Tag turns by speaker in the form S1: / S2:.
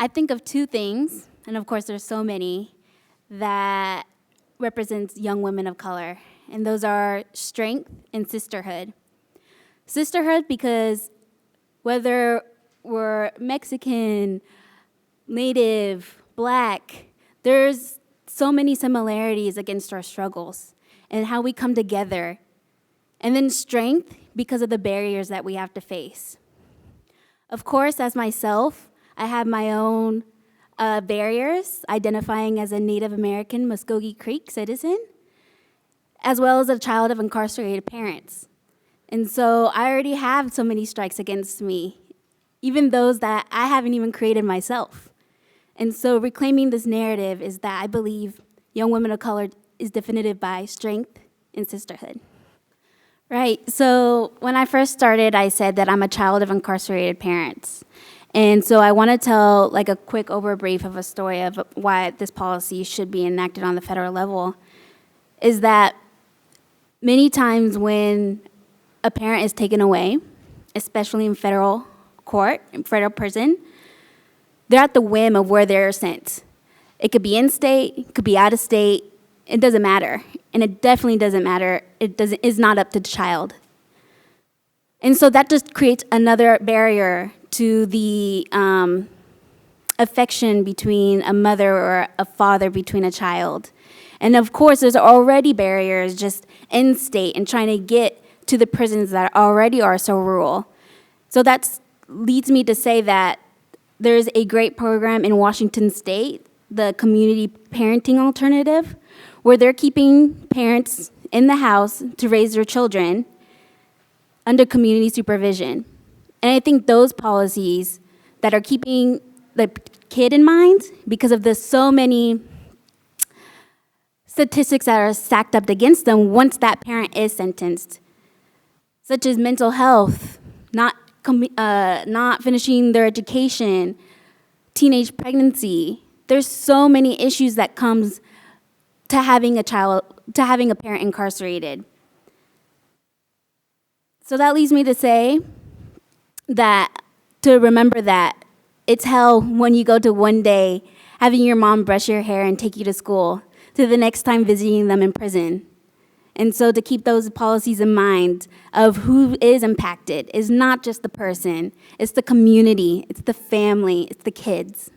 S1: I think of two things, and of course there's so many, that represents young women of color, and those are strength and sisterhood. Sisterhood because whether we're Mexican, Native, Black, there's so many similarities against our struggles and how we come together. And then strength because of the barriers that we have to face. Of course, as myself, I have my own barriers, identifying as a Native American Muskogee Creek citizen, as well as a child of incarcerated parents. And so I already have so many strikes against me, even those that I haven't even created myself. And so reclaiming this narrative is that I believe young women of color is definitive by strength and sisterhood. Right, so when I first started, I said that I'm a child of incarcerated parents. And so I want to tell like a quick overbrief of a story of why this policy should be enacted on the federal level, is that many times when a parent is taken away, especially in federal court, in federal prison, they're at the whim of where they're sent. It could be in-state, it could be out-of-state, it doesn't matter. And it definitely doesn't matter. It's not up to the child. And so that just creates another barrier to the affection between a mother or a father between a child. And of course, there's already barriers just in-state and trying to get to the prisons that already are so rural. So that leads me to say that there's a great program in Washington State, the Community Parenting Alternative, where they're keeping parents in the house to raise their children under community supervision. And I think those policies that are keeping the kid in mind, because of the so many statistics that are stacked up against them once that parent is sentenced, such as mental health, not finishing their education, teenage pregnancy. There's so many issues that comes to having a parent incarcerated. So that leads me to say to remember that it's hell when you go to one day having your mom brush your hair and take you to school, to the next time visiting them in prison. And so to keep those policies in mind of who is impacted is not just the person, it's the community, it's the family, it's the kids.